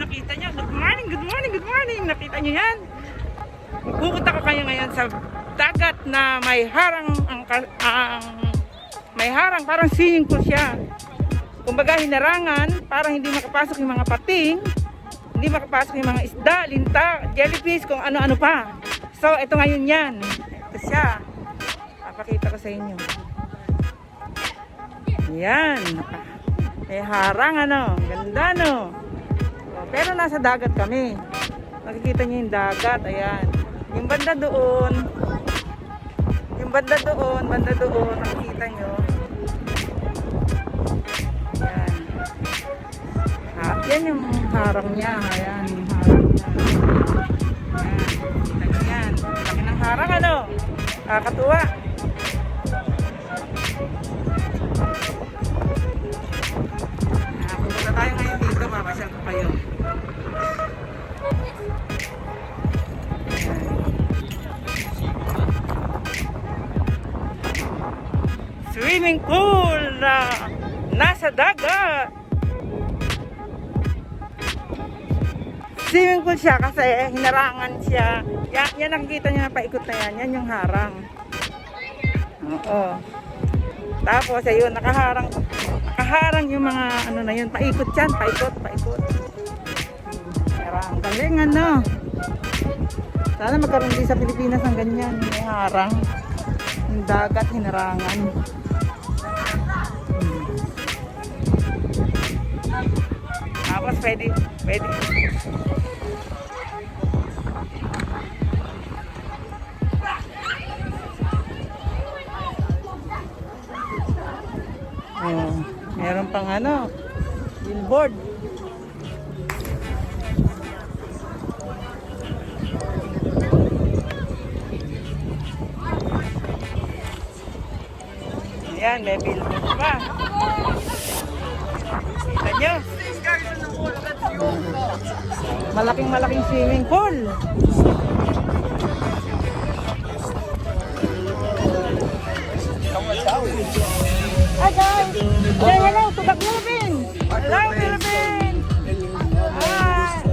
nakita nyo. Good morning, good morning, good morning. Nakita nyo yan? Pupunta ko kayo ngayon sa dagat na may harang may harang, parang swimming pool siya. Kumbaga hinarangan, parang hindi makapasok yung mga pating, hindi makapasok yung mga isda, linta, jellyfish, kung ano-ano pa. So, ito ngayon yan. Ito siya. Papakita ko sa inyo. Yan. May harang, ano. Ganda, no. Pero nasa dagat kami. Makikita niyo yung dagat. Ayan. Yung banda doon. Yung banda doon. Nakikita niyo. Ayan. Yan yung harang niya. Ayan. Yung harang niya. Ayan. Ayan. Laki ng harang, ano. Kakatuwa. Punta tayo ngayon dito. Mamasyal ko kayo. Swimming pool na nasa dagat. Swimming pool siya kasi hinarangan siya. Yan nakikita niyo na paikot na yan. Yan yung harang. Oo. Tapos ayun, nakaharang yung mga ano na yun. Paikot yan. Paikot. Pero ang galing, ano. Sana magkaroon din sa Pilipinas ng ganyan. May harang. Yung dagat, hinarangan. Tapos pwede. Oh, meron pang ano, billboard. Ayan, may billboard pa. Kita nyo? Malaking swimming pool. Hi guys! Say hello to the Philippines! Hello Philippines! Hi!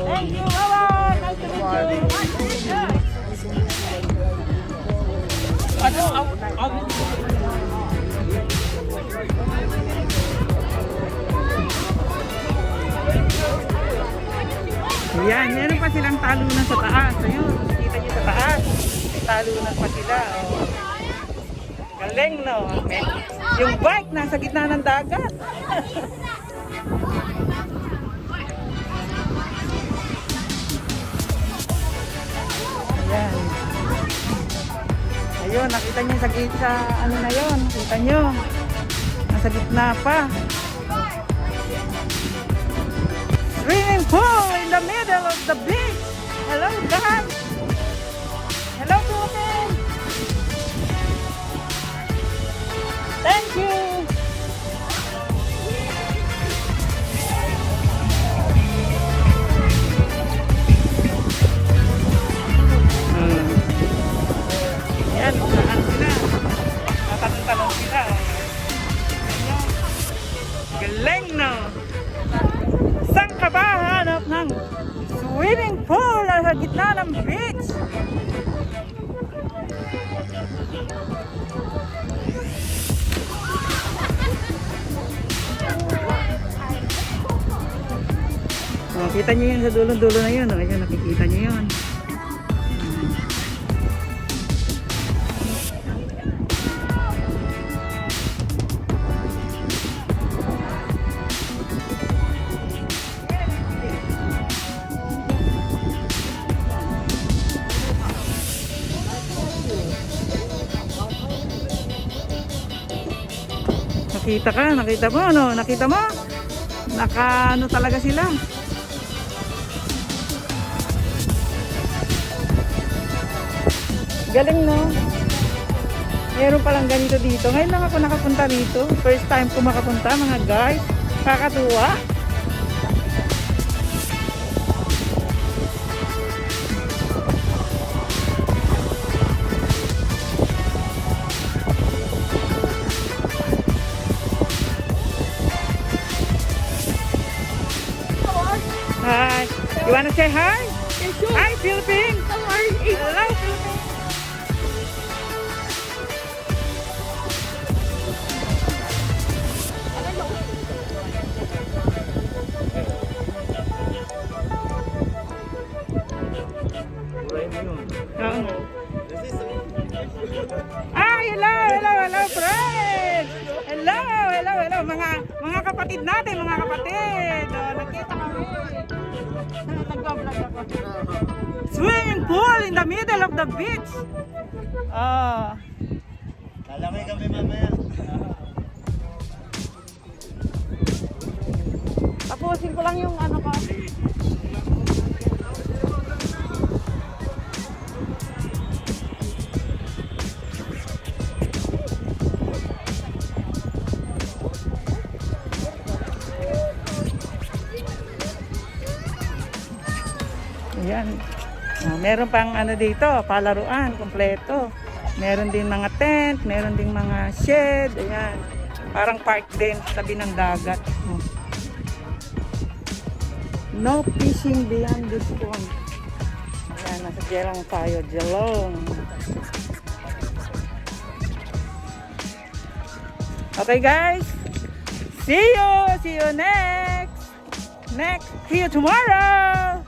Thank you! Bye-bye! Nice to meet you! Ayan, meron pa silang talunan sa taas. Ayun, kita nyo sa taas. May talunan pa sila. Oh. Galing, no? Yung bike nasa gitna ng dagat. Ayan. Ayun, nakita nyo sa ano na yun. Kita nyo. Nasa gitna pa. Swimming pool in the middle of the beach. Hello guys. Hello Philippines. Thank you. Yan, saan sila? Tatanong sila. Galing, no? Saan ka ba hanap ng swimming pool na sa gitna ng beach? Oh, kita nyo yun sa dulo-dulo na yun. Oh, ayun, nakikita nyo yun. Nakita mo, ano? Nakita mo? Ano talaga sila? Galing, no? Meron palang ganito dito. Ngayon lang ako nakapunta dito. First time ko makapunta, mga guys. Kakatuwa. Hi! wanna say hi? Hi, Philippines! Hello, Philippines! Oo. Hello, friends! Hello, mga kapatid natin, mga kapatid! Nakita kami. Nag-vlog ako. Swimming pool in the middle of the beach! Lalaki kami mamaya. Tapusin ko lang yung ano ko. Ayan. Meron pang ano dito, palaruan, kompleto. Meron din mga tent, meron din mga shed. Ayan. Parang park din sa tabi ng dagat. No fishing beyond this point. Ayan, nasa Jelong tayo. Jelong. Okay guys. See you next. See you tomorrow.